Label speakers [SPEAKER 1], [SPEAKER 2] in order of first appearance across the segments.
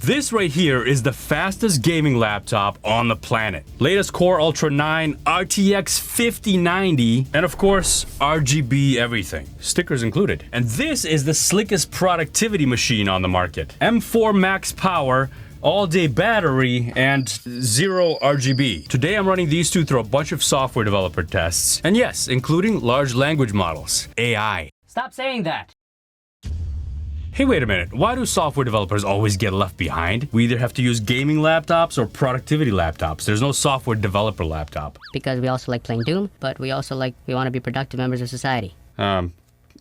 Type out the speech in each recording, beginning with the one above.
[SPEAKER 1] This right here is the fastest gaming laptop on the planet. Latest Core Ultra 9, RTX 5090, and of course, RGB everything. Stickers included. And this is the slickest productivity machine on the market. M4 max power, all-day battery, and 0 RGB. Today I'm running these two through a bunch of software developer tests. And yes, including large language models, AI.
[SPEAKER 2] Stop saying that.
[SPEAKER 1] Hey, wait a minute. Why do software developers always get left behind? We either have to use gaming laptops or productivity laptops. There's no software developer laptop.
[SPEAKER 2] Because we also like playing Doom, but we want to be productive members of society.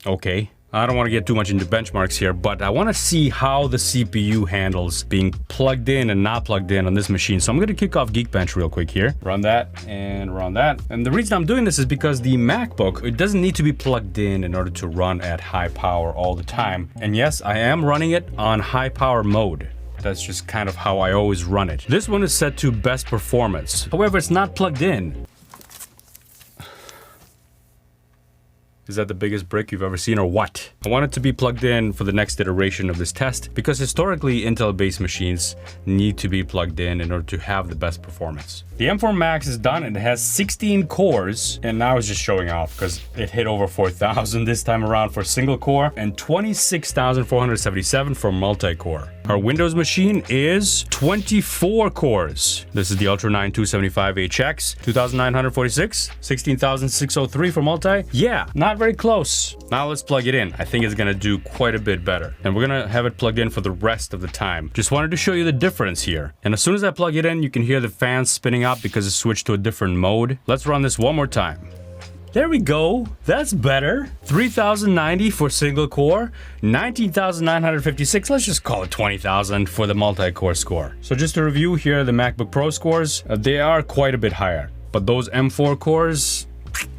[SPEAKER 1] Okay. I don't want to get too much into benchmarks here, but I want to see how the CPU handles being plugged in and not plugged in on this machine. So I'm going to kick off Geekbench real quick here. Run that and run that. And the reason I'm doing this is because the MacBook, it doesn't need to be plugged in order to run at high power all the time. And yes, I am running it on high power mode. That's just kind of how I always run it. This one is set to best performance. However, it's not plugged in. Is that the biggest brick you've ever seen or what? I want it to be plugged in for the next iteration of this test because historically Intel-based machines need to be plugged in order to have the best performance. The M4 Max is done and it has 16 cores, and now it's just showing off because it hit over 4,000 this time around for single core and 26,477 for multi-core. Our Windows machine is 24 cores. This is the Ultra 9 275HX, 2,946, 16,603 for multi. Yeah, not very close. Now let's plug it in. I think it's gonna do quite a bit better. And we're gonna have it plugged in for the rest of the time. Just wanted to show you the difference here. And as soon as I plug it in, you can hear the fans spinning up because it switched to a different mode. Let's run this one more time. There we go. That's better. 3,090 for single core, 19,956. Let's just call it 20,000 for the multi-core score. So just to review here, the MacBook Pro scores, they are quite a bit higher. But those M4 cores,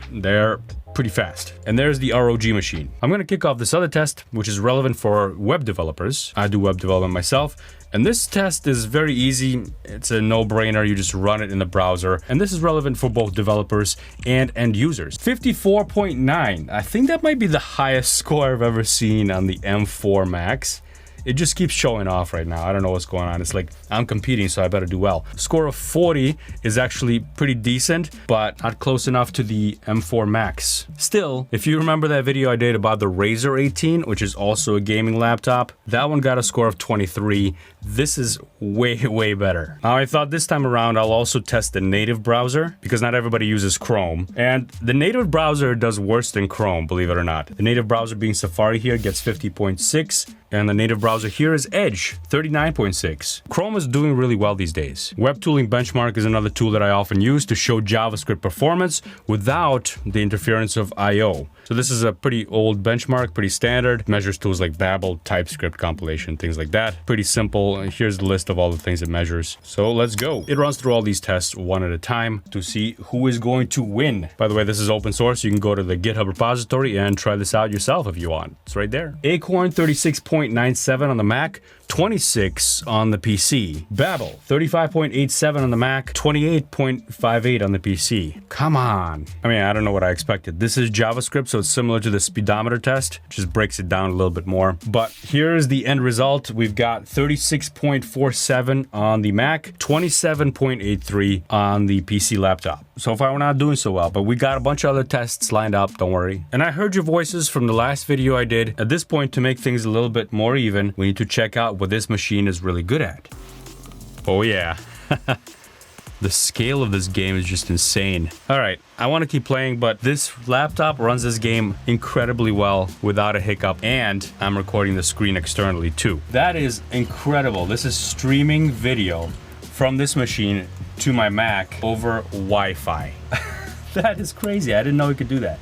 [SPEAKER 1] they're pretty fast. And there's the ROG machine. I'm gonna kick off this other test, which is relevant for web developers. I do web development myself. And this test is very easy. It's a no-brainer. You just run it in the browser. And this is relevant for both developers and end users. 54.9. I think that might be the highest score I've ever seen on the M4 Max. It just keeps showing off right now. I don't know what's going on. It's like, I'm competing, so I better do well. Score of 40 is actually pretty decent, but not close enough to the M4 Max. Still, if you remember that video I did about the Razer 18, which is also a gaming laptop, that one got a score of 23. This is way, way better. Now, I thought this time around, I'll also test the native browser, because not everybody uses Chrome. And the native browser does worse than Chrome, believe it or not. The native browser being Safari here gets 50.6, and the native browser here is Edge, 39.6. Chrome is doing really well these days. Web Tooling Benchmark is another tool that I often use to show JavaScript performance without the interference of I/O. So this is a pretty old benchmark, pretty standard. Measures tools like Babel, TypeScript, compilation, things like that. Pretty simple. Here's the list of all the things it measures. So let's go. It runs through all these tests one at a time to see who is going to win. By the way, this is open source. You can go to the GitHub repository and try this out yourself if you want. It's right there. Acorn 36.97 on the Mac, 26 on the PC. Babel, 35.87 on the Mac, 28.58 on the PC. Come on. I mean, I don't know what I expected. This is JavaScript, so it's similar to the speedometer test. Just breaks it down a little bit more. But here's the end result. We've got 36.47 on the Mac, 27.83 on the PC laptop. So far, we're not doing so well, but we got a bunch of other tests lined up, don't worry. And I heard your voices from the last video I did. At this point, to make things a little bit more even, we need to check out what this machine is really good at. Oh yeah. The scale of this game is just insane. All right, I want to keep playing, but this laptop runs this game incredibly well without a hiccup, and I'm recording the screen externally too. That is incredible. This is streaming video from this machine to my Mac over Wi-Fi. That is crazy. I didn't know we could do that.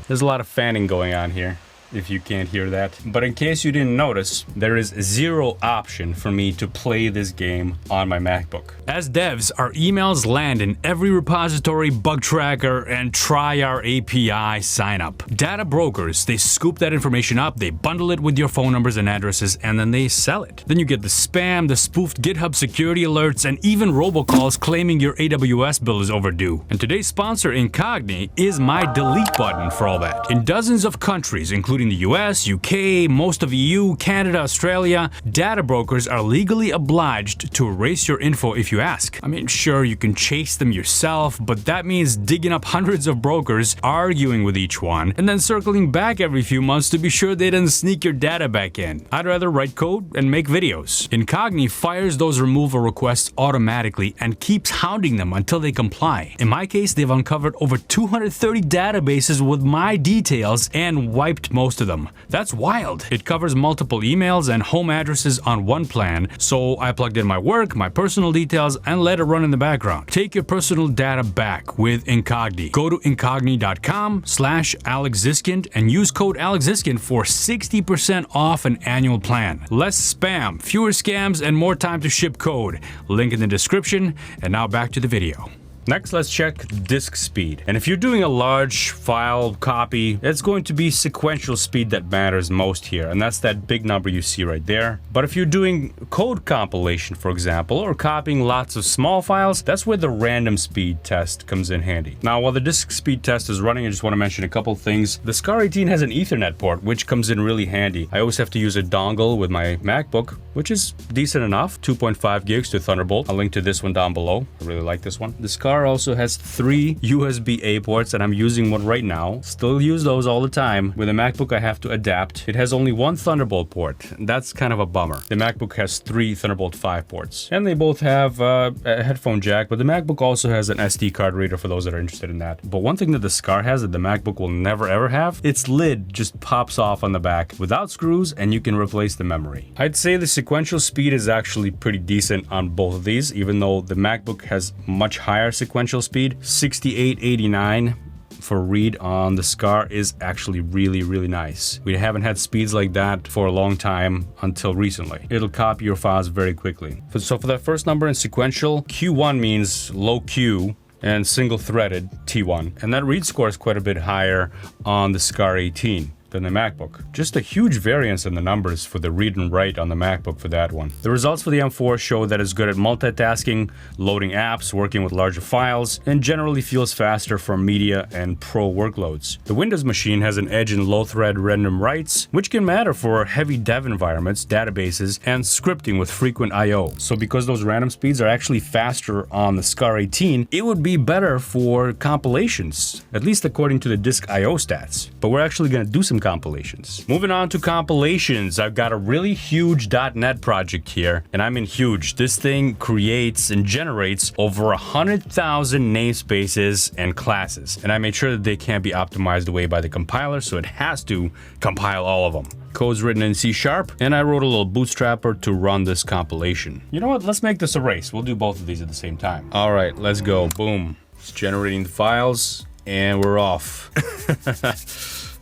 [SPEAKER 1] There's a lot of fanning going on here, if you can't hear that. But in case you didn't notice, there is zero option for me to play this game on my MacBook. As devs, our emails land in every repository, bug tracker, and try our API sign up. Data brokers, they scoop that information up, they bundle it with your phone numbers and addresses, and then they sell it. Then you get the spam, the spoofed GitHub security alerts, and even robocalls claiming your AWS bill is overdue. And today's sponsor, Incogni, is my delete button for all that. In dozens of countries, including including the US, UK, most of EU, Canada, Australia, data brokers are legally obliged to erase your info if you ask. I mean, sure, you can chase them yourself, but that means digging up hundreds of brokers, arguing with each one, and then circling back every few months to be sure they didn't sneak your data back in. I'd rather write code and make videos. Incogni fires those removal requests automatically and keeps hounding them until they comply. In my case, they've uncovered over 230 databases with my details and wiped most of them. That's wild. It covers multiple emails and home addresses on one plan, so I plugged in my work, my personal details, and let it run in the background. Take your personal data back with Incogni. Go to incogni.com/AlexZiskind and use code AlexZiskind for 60% off an annual plan. Less spam, fewer scams, and more time to ship code. Link in the description, and now back to the video. Next, let's check disk speed. And if you're doing a large file copy, it's going to be sequential speed that matters most here. And that's that big number you see right there. But if you're doing code compilation, for example, or copying lots of small files, that's where the random speed test comes in handy. Now, while the disk speed test is running, I just want to mention a couple things. The SCAR 18 has an Ethernet port, which comes in really handy. I always have to use a dongle with my MacBook, which is decent enough, 2.5 gigs to Thunderbolt. I'll link to this one down below. I really like this one. The SCAR also has 3 USB-A ports, and I'm using one right now. Still use those all the time. With a MacBook, I have to adapt. It has only one Thunderbolt port. That's kind of a bummer. The MacBook has 3 Thunderbolt 5 ports, and they both have a headphone jack, but the MacBook also has an SD card reader for those that are interested in that. But one thing that the SCAR has that the MacBook will never ever have, its lid just pops off on the back without screws, and you can replace the memory. I'd say the sequential speed is actually pretty decent on both of these, even though the MacBook has much higher sequential speed. 6889 for read on the SCAR is actually really nice. We haven't had speeds like that for a long time until recently. It'll copy your files very quickly. So for that first number in sequential, Q1 means low Q and single threaded T1. And that read score is quite a bit higher on the SCAR 18 than the MacBook. Just a huge variance in the numbers for the read and write on the MacBook for that one. The results for the M4 show that it's good at multitasking, loading apps, working with larger files, and generally feels faster for media and pro workloads. The Windows machine has an edge in low-thread random writes, which can matter for heavy dev environments, databases, and scripting with frequent I/O. So because those random speeds are actually faster on the SCAR 18, it would be better for compilations, at least according to the disk I/O stats. But we're actually going to do some compilations. Moving on to compilations, I've got a really huge .NET project here, and I mean huge. This thing creates and generates over 100,000 namespaces and classes, and I made sure that they can't be optimized away by the compiler, so it has to compile all of them. Code's written in C#, and I wrote a little bootstrapper to run this compilation. You know what? Let's make this a race. We'll do both of these at the same time. All right, let's go. Boom. It's generating the files, and we're off.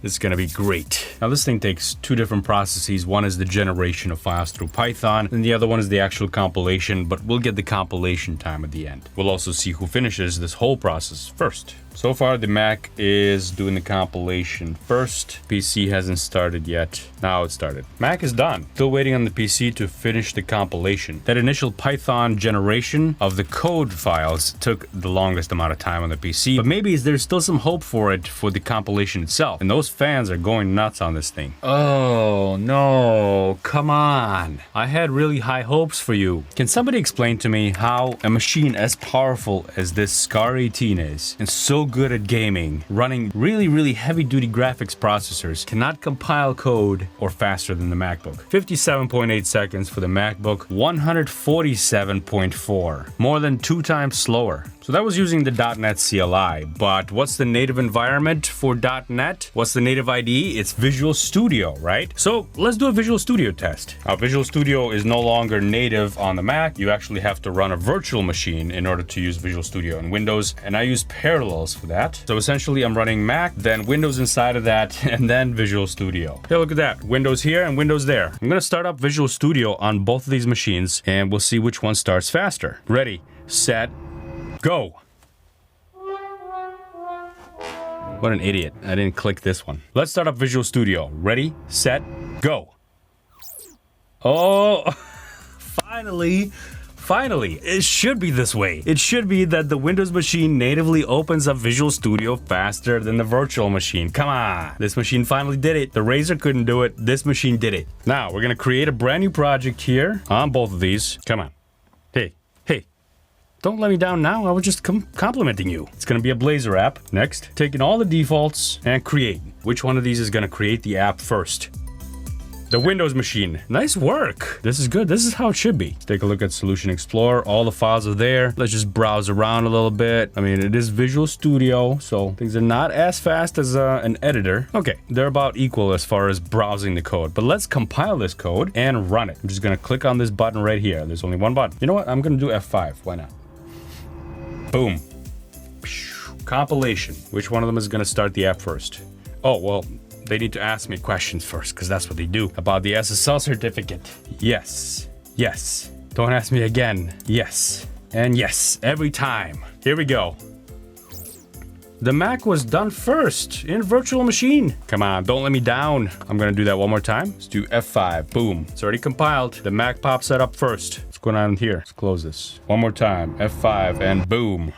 [SPEAKER 1] This is gonna be great. Now this thing takes 2 different processes. One is the generation of files through Python, and the other one is the actual compilation, but we'll get the compilation time at the end. We'll also see who finishes this whole process first. So far, the Mac is doing the compilation first. PC hasn't started yet. Now it started. Mac is done. Still waiting on the PC to finish the compilation. That initial Python generation of the code files took the longest amount of time on the PC, but maybe there's still some hope for it for the compilation itself. And those fans are going nuts on this thing. Oh no, come on. I had really high hopes for you. Can somebody explain to me how a machine as powerful as this SCAR 18 is, and so good at gaming, running really heavy-duty graphics processors, cannot compile code or faster than the MacBook? 57.8 seconds for the MacBook, 147.4, more than 2 times slower. So that was using the .NET CLI, but what's the native environment for .NET? What's the native IDE? It's Visual Studio, right? So let's do a Visual Studio test. Now, Visual Studio is no longer native on the Mac. You actually have to run a virtual machine in order to use Visual Studio in Windows, and I use Parallels for that. So essentially, I'm running Mac, then Windows inside of that, and then Visual Studio. Hey, look at that. Windows here and Windows there. I'm gonna start up Visual Studio on both of these machines, and we'll see which one starts faster. Ready, set, go. What an idiot. I didn't click this one. Let's start up Visual Studio. Ready, set, go. Oh, Finally, it should be this way. It should be that the Windows machine natively opens up Visual Studio faster than the virtual machine. Come on. This machine finally did it. The Razer couldn't do it. This machine did it. Now, we're going to create a brand new project here on both of these. Come on. Hey. Don't let me down now. I was just complimenting you. It's going to be a Blazor app. Next, taking all the defaults and create. Which one of these is going to create the app first? The Windows machine. Nice work. This is good. This is how it should be. Let's take a look at Solution Explorer. All the files are there. Let's just browse around a little bit. I mean, it is Visual Studio, so things are not as fast as an editor. Okay, they're about equal as far as browsing the code. But let's compile this code and run it. I'm just going to click on this button right here. There's only one button. You know what? I'm going to do F5. Why not? Boom. Compilation. Which one of them is going to start the app first? Oh, well, they need to ask me questions first, because that's what they do. About the SSL certificate. Yes. Yes. Don't ask me again. Yes. And yes. Every time. Here we go. The Mac was done first in virtual machine. Come on, don't let me down. I'm going to do that one more time. Let's do F5. Boom. It's already compiled. The Mac pops that up first. What's going on here? Let's close this. One more time. F5 and boom.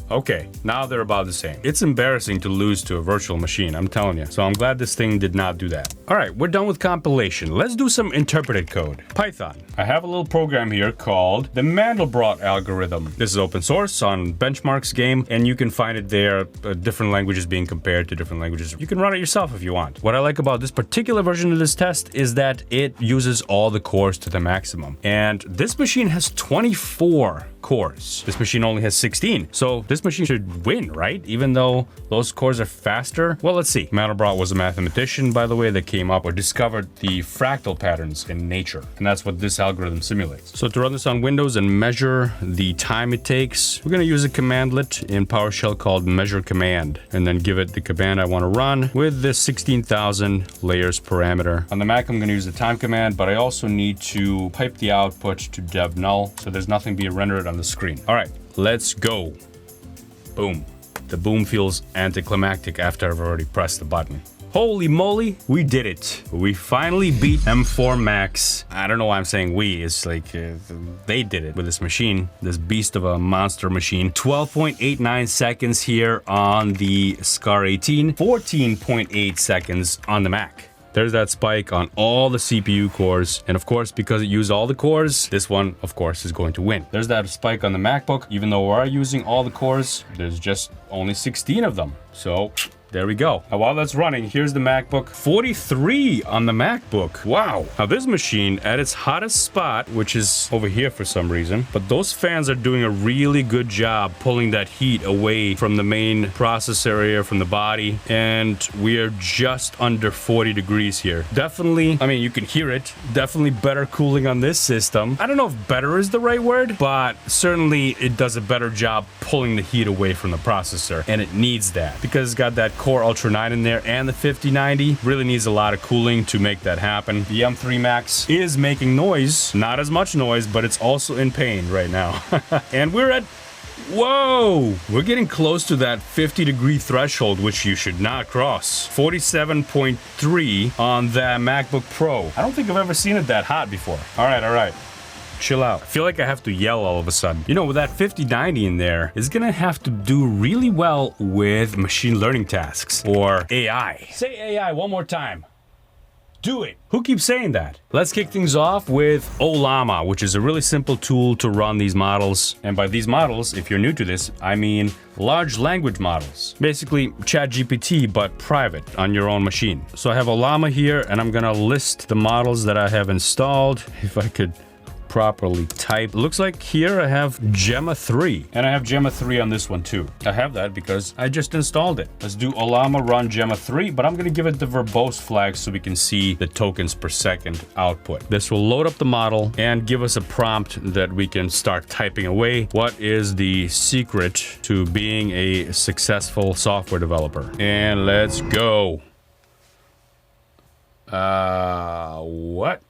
[SPEAKER 1] Okay, now they're about the same. It's embarrassing to lose to a virtual machine, I'm telling you. So I'm glad this thing did not do that. All right, we're done with compilation. Let's do some interpreted code. Python. I have a little program here called the Mandelbrot algorithm. This is open source on Benchmarks game, and you can find it there, different languages being compared to different languages. You can run it yourself if you want. What I like about this particular version of this test is that it uses all the cores to the maximum. And this machine has 24 cores. This machine only has 16. So this machine should win, right? Even though those cores are faster. Well, let's see. Mandelbrot was a mathematician, by the way, that came up or discovered the fractal patterns in nature. And that's what this algorithm simulates. So to run this on Windows and measure the time it takes, we're going to use a commandlet in PowerShell called measure command, and then give it the command I want to run with this 16,000 layers parameter. On the Mac, I'm going to use the time command, but I also need to pipe the output to dev null, so there's nothing being rendered on the screen. All right, let's go. Boom. The boom feels anticlimactic after I've already pressed the button. Holy moly, we did it. We finally beat M4 Max. I don't know why I'm saying we. It's like they did it with this machine, this beast of a monster machine. 12.89 seconds here on the SCAR 18, 14.8 seconds on the Mac. There's that spike on all the CPU cores. And of course, because it used all the cores, this one, of course, is going to win. There's that spike on the MacBook. Even though we are using all the cores, there's just only 16 of them. So there we go. Now, while that's running, here's the MacBook. 43 on the MacBook. Wow. Now, this machine at its hottest spot, which is over here for some reason, but those fans are doing a really good job pulling that heat away from the main process area, from the body, and we are just under 40 degrees here. Definitely, I mean, you can hear it. Definitely better cooling on this system. I don't know if better is the right word, but certainly it does a better job pulling the heat away from the processor, and it needs that because it's got that Core Ultra 9 in there, and the 5090 really needs a lot of cooling to make that happen. The M3 Max is making noise, not as much noise, but it's also in pain right now. And we're at, whoa, we're getting close to that 50-degree threshold, which you should not cross. 47.3 on that MacBook Pro. I don't think I've ever seen it that hot before. All right. Chill out. I feel like I have to yell all of a sudden. You know, with that 5090 in there, it's gonna have to do really well with machine learning tasks or AI. Say AI one more time. Do it. Who keeps saying that? Let's kick things off with Ollama, which is a really simple tool to run these models. And by these models, if you're new to this, I mean large language models. Basically, ChatGPT, but private on your own machine. So I have Ollama here, and I'm gonna list the models that I have installed. If I could properly type. Looks like here I have Gemma 3, and I have Gemma 3 on this one too. I have that because I just installed it. Let's do Ollama run Gemma 3, but I'm going to give it the verbose flag so we can see the tokens per second output. This will load up the model and give us a prompt that we can start typing away. What is the secret to being a successful software developer? And let's go. What?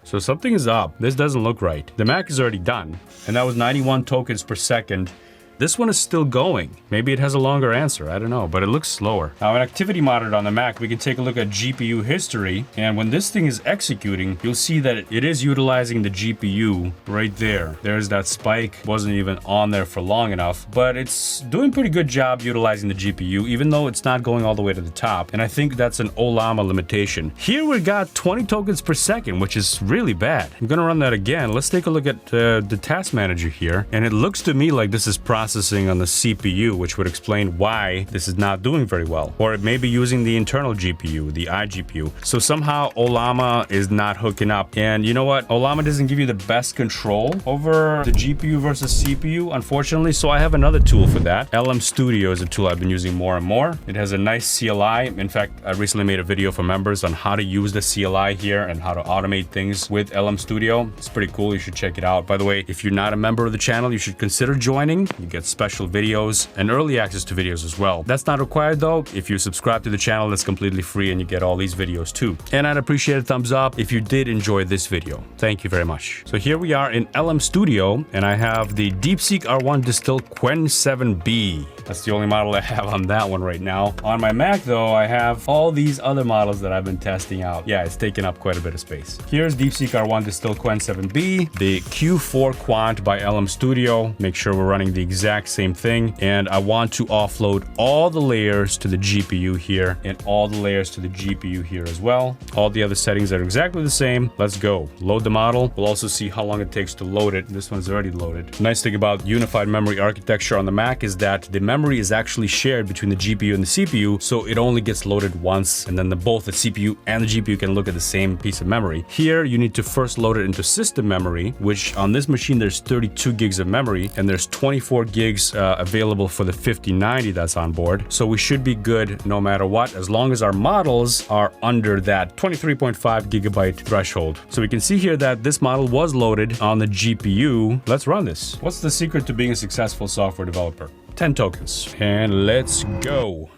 [SPEAKER 1] So something is up. This doesn't look right. The Mac is already done, and that was 91 tokens per second This one is still going. Maybe it has a longer answer, I don't know, but it looks slower. Now in activity monitor on the Mac, we can take a look at GPU history, and when this thing is executing, you'll see that it is utilizing the GPU right there. There's that spike, wasn't even on there for long enough, but it's doing a pretty good job utilizing the GPU, even though it's not going all the way to the top, and I think that's an Ollama limitation. Here we got 20 tokens per second, which is really bad. I'm gonna run that again. Let's take a look at the task manager here, and it looks to me like this is processing on the CPU, which would explain why this is not doing very well. Or it may be using the internal GPU, the iGPU. So somehow Ollama is not hooking up. And you know what? Ollama doesn't give you the best control over the GPU versus CPU, unfortunately. So I have another tool for that. LM Studio is a tool I've been using more and more. It has a nice CLI. In fact, I recently made a video for members on how to use the CLI here and how to automate things with LM Studio. It's pretty cool. You should check it out. By the way, if you're not a member of the channel, you should consider joining. You get special videos and early access to videos as well. That's not required though. If you subscribe to the channel, that's completely free and you get all these videos too. And I'd appreciate a thumbs up if you did enjoy this video. Thank you very much. So here we are in LM Studio, and I have the DeepSeek R1 Distill Qwen 7B. That's the only model I have on that one right now. On my Mac though, I have all these other models that I've been testing out. Yeah, it's taking up quite a bit of space. Here's DeepSeek R1 Distill Qwen 7B, the Q4 Quant by LM Studio. Make sure we're running the exact same thing. And I want to offload all the layers to the GPU here and all the layers to the GPU here as well. All the other settings are exactly the same. Let's go. Load the model. We'll also see how long it takes to load it. This one's already loaded. Nice thing about unified memory architecture on the Mac is that the memory is actually shared between the GPU and the CPU, so it only gets loaded once, and then both the CPU and the GPU can look at the same piece of memory. Here, you need to first load it into system memory, which on this machine, there's 32 gigs of memory, and there's 24 gigs available for the 5090 that's on board. So we should be good no matter what, as long as our models are under that 23.5 gigabyte threshold. So we can see here that this model was loaded on the GPU. Let's run this. What's the secret to being a successful software developer? 10 tokens. And let's go.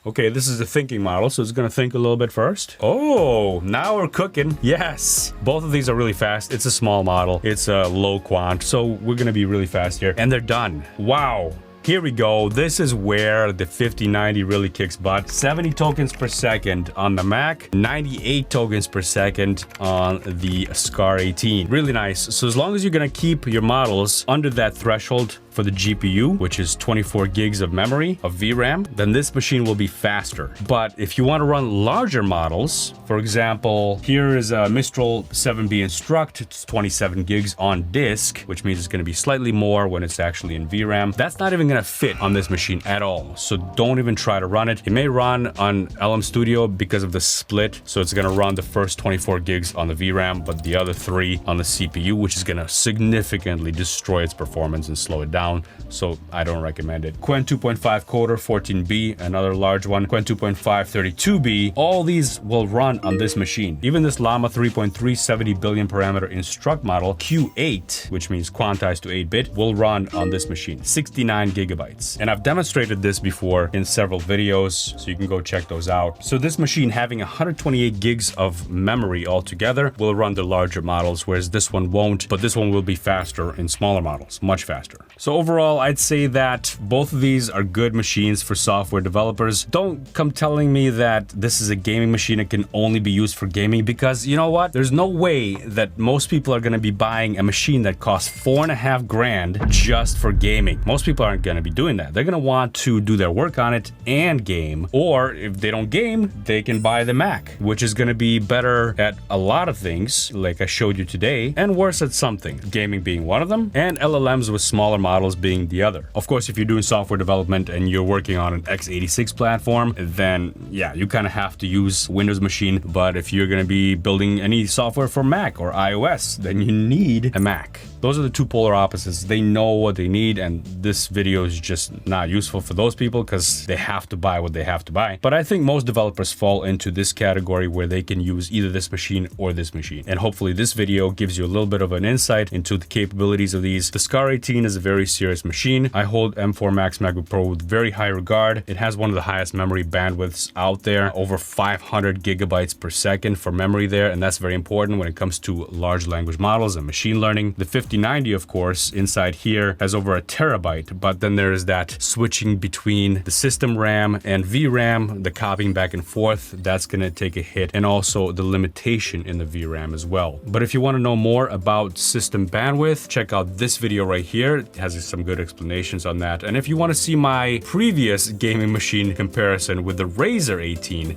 [SPEAKER 1] Okay, this is the thinking model, so it's gonna think a little bit first. Oh, now we're cooking. Yes. Both of these are really fast. It's a small model. It's a low quant, so we're gonna be really fast here. And they're done. Wow. Here we go. This is where the 5090 really kicks butt. 70 tokens per second on the Mac, 98 tokens per second on the SCAR 18. Really nice. So as long as you're gonna keep your models under that threshold for the GPU, which is 24 gigs of memory of VRAM, then this machine will be faster. But if you want to run larger models, for example, here is a Mistral 7B Instruct. It's 27 gigs on disk, which means it's going to be slightly more when it's actually in VRAM. That's not even going to fit on this machine at all. So don't even try to run it. It may run on LM Studio because of the split. So it's going to run the first 24 gigs on the VRAM, but the other 3 on the CPU, which is going to significantly destroy its performance and slow it down. So I don't recommend it. Qwen 2.5 Coder 14B, another large one. Qwen 2.5 32B. All these will run on this machine. Even this Llama 3.3 70 billion parameter Instruct model Q8, which means quantized to 8-bit, will run on this machine. 69 gigabytes. And I've demonstrated this before in several videos, so you can go check those out. So this machine having 128 gigs of memory altogether will run the larger models, whereas this one won't, but this one will be faster in smaller models, much faster. So overall, I'd say that both of these are good machines for software developers. Don't come telling me that this is a gaming machine that can only be used for gaming, because you know what? There's no way that most people are going to be buying a machine that costs $4.5 grand just for gaming. Most people aren't going to be doing that. They're going to want to do their work on it and game. Or if they don't game, they can buy the Mac, which is going to be better at a lot of things, like I showed you today, and worse at something. Gaming being one of them, and LLMs with smaller models being the other. Of course, if you're doing software development and you're working on an x86 platform, then yeah, you kind of have to use Windows machine. But if you're going to be building any software for Mac or iOS, then you need a Mac. Those are the two polar opposites. They know what they need, and this video is just not useful for those people because they have to buy what they have to buy. But I think most developers fall into this category where they can use either this machine or this machine. And hopefully this video gives you a little bit of an insight into the capabilities of these. The SCAR 18 is a very serious machine. I hold M4 Max MacBook Pro with very high regard. It has one of the highest memory bandwidths out there, over 500 gigabytes per second for memory there, and that's very important when it comes to large language models and machine learning. The 5090, of course, inside here has over a terabyte, but then there is that switching between the system RAM and VRAM, the copying back and forth, that's gonna take a hit, and also the limitation in the VRAM as well. But if you wanna know more about system bandwidth, check out this video right here. It has some good explanations on that. And if you wanna see my previous gaming machine comparison with the Razer 18,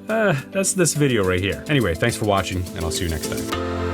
[SPEAKER 1] that's this video right here. Anyway, thanks for watching, and I'll see you next time.